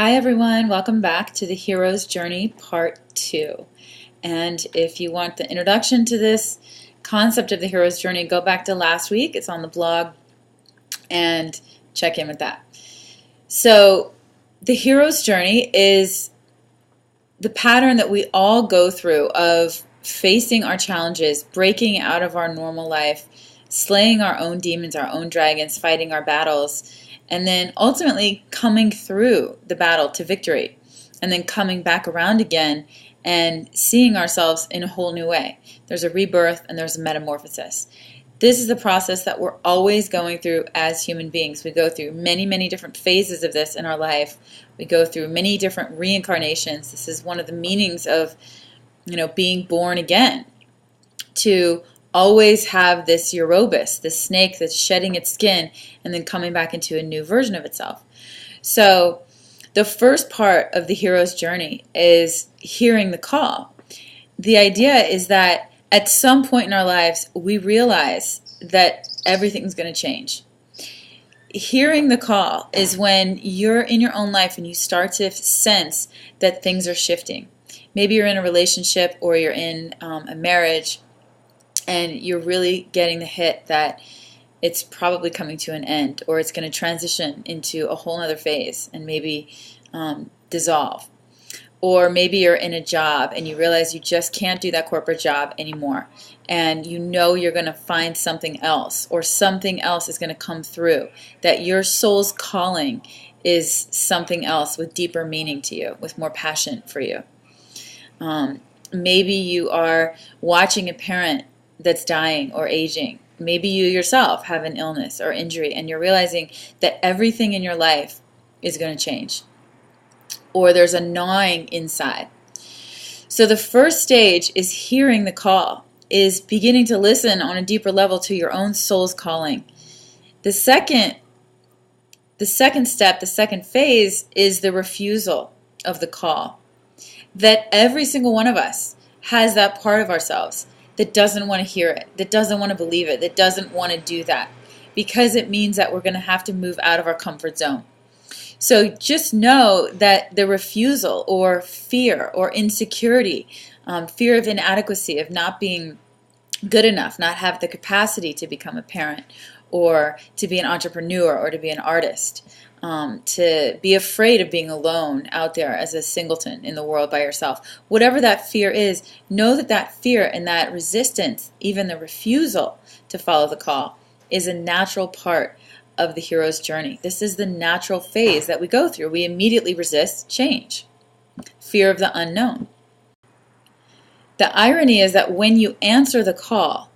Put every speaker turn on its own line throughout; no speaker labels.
Hi everyone, welcome back to the Hero's Journey Part 2. And if you want the introduction to this concept of the Hero's Journey, go back to last week. It's on the blog and check in with that. So the Hero's Journey is the pattern that we all go through of facing our challenges, breaking out of our normal life, slaying our own demons, our own dragons, fighting our battles, and then ultimately coming through the battle to victory, and then coming back around again and seeing ourselves in a whole new way. There's a rebirth and there's a metamorphosis. This is the process that we're always going through as human beings. We go through many, many different phases of this in our life. We go through many different reincarnations. This is one of the meanings of, being born again, to always have this Eurobus, this snake that's shedding its skin and then coming back into a new version of itself. So the first part of the hero's journey is hearing the call. The idea is that at some point in our lives, we realize that everything's going to change. Hearing the call is when you're in your own life and you start to sense that things are shifting. Maybe you're in a relationship or you're in a marriage, and you're really getting the hit that it's probably coming to an end, or it's going to transition into a whole other phase and maybe dissolve. Or maybe you're in a job and you realize you just can't do that corporate job anymore, and you're going to find something else, or something else is going to come through, that your soul's calling is something else with deeper meaning to you, with more passion for you. Maybe you are watching a parent that's dying or aging. Maybe you yourself have an illness or injury and you're realizing that everything in your life is going to change, or there's a gnawing inside. So the first stage is hearing the call, is beginning to listen on a deeper level to your own soul's calling. The second step, the second phase, is the refusal of the call. That every single one of us has that part of ourselves that doesn't want to hear it, that doesn't want to believe it, that doesn't want to do that, because it means that we're going to have to move out of our comfort zone. So just know that the refusal, or fear, or insecurity, fear of inadequacy, of not being good enough, not have the capacity to become a parent, or to be an entrepreneur, or to be an artist, to be afraid of being alone out there as a singleton in the world by yourself. Whatever that fear is, know that that fear and that resistance, even the refusal to follow the call, is a natural part of the hero's journey. This is the natural phase that we go through. We immediately resist change, fear of the unknown. The irony is that when you answer the call,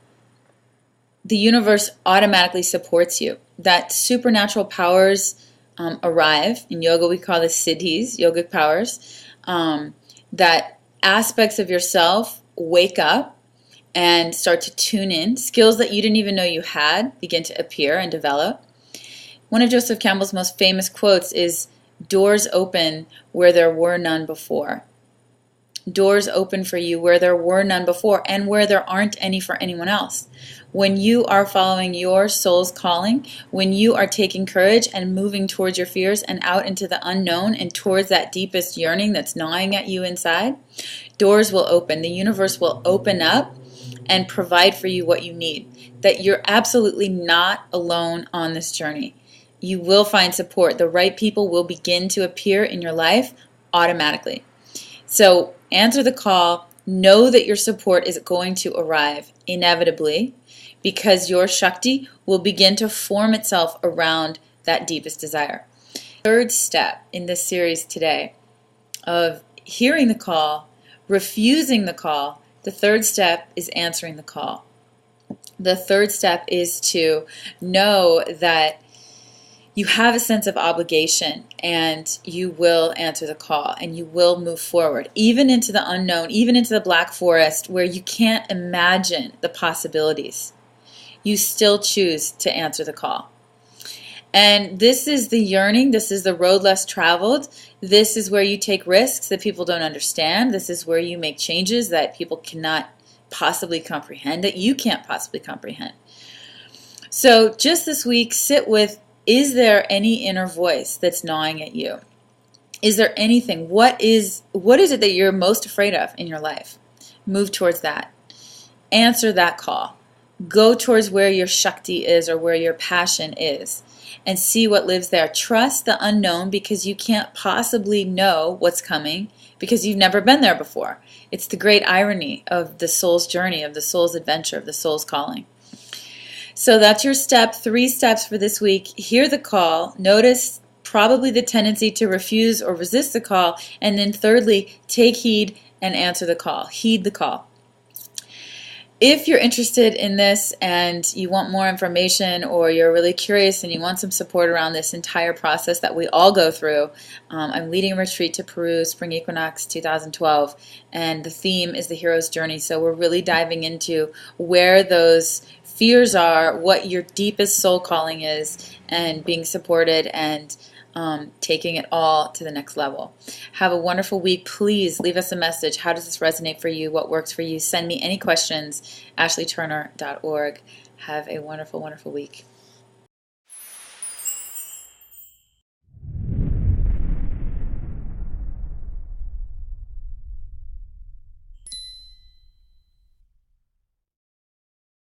the universe automatically supports you. That supernatural powers arrive. In yoga, we call this siddhis, yogic powers. That aspects of yourself wake up and start to tune in. Skills that you didn't even know you had begin to appear and develop. One of Joseph Campbell's most famous quotes is, "Doors open where there were none before." Doors open for you where there were none before, and where there aren't any for anyone else. When you are following your soul's calling, when you are taking courage and moving towards your fears and out into the unknown and towards that deepest yearning that's gnawing at you inside, doors will open. The universe will open up and provide for you what you need. That you're absolutely not alone on this journey. You will find support. The right people will begin to appear in your life automatically. So answer the call. Know that your support is going to arrive inevitably, because your Shakti will begin to form itself around that deepest desire. Third step in this series today of hearing the call, refusing the call, the third step is answering the call. The third step is to know that you have a sense of obligation, and you will answer the call, and you will move forward, even into the unknown, even into the black forest where you can't imagine the possibilities. You still choose to answer the call. And this is the yearning. This is the road less traveled. This is where you take risks that people don't understand. This is where you make changes that people cannot possibly comprehend, that you can't possibly comprehend. So just this week, sit with, is there any inner voice that's gnawing at you? Is there anything? What is it that you're most afraid of in your life? Move towards that. Answer that call. Go towards where your Shakti is or where your passion is and see what lives there. Trust the unknown because you can't possibly know what's coming because you've never been there before. It's the great irony of the soul's journey, of the soul's adventure, of the soul's calling. So that's your 3 steps for this week. Hear the call. Notice probably the tendency to refuse or resist the call. And then thirdly, take heed and answer the call. Heed the call. If you're interested in this and you want more information, or you're really curious and you want some support around this entire process that we all go through, I'm leading a retreat to Peru, Spring Equinox 2012, and the theme is the hero's journey. So we're really diving into where those fears are, what your deepest soul calling is, and being supported and taking it all to the next level. Have a wonderful week. Please leave us a message. How does this resonate for you? What works for you? Send me any questions. AshleyTurner.org. Have a wonderful, wonderful week.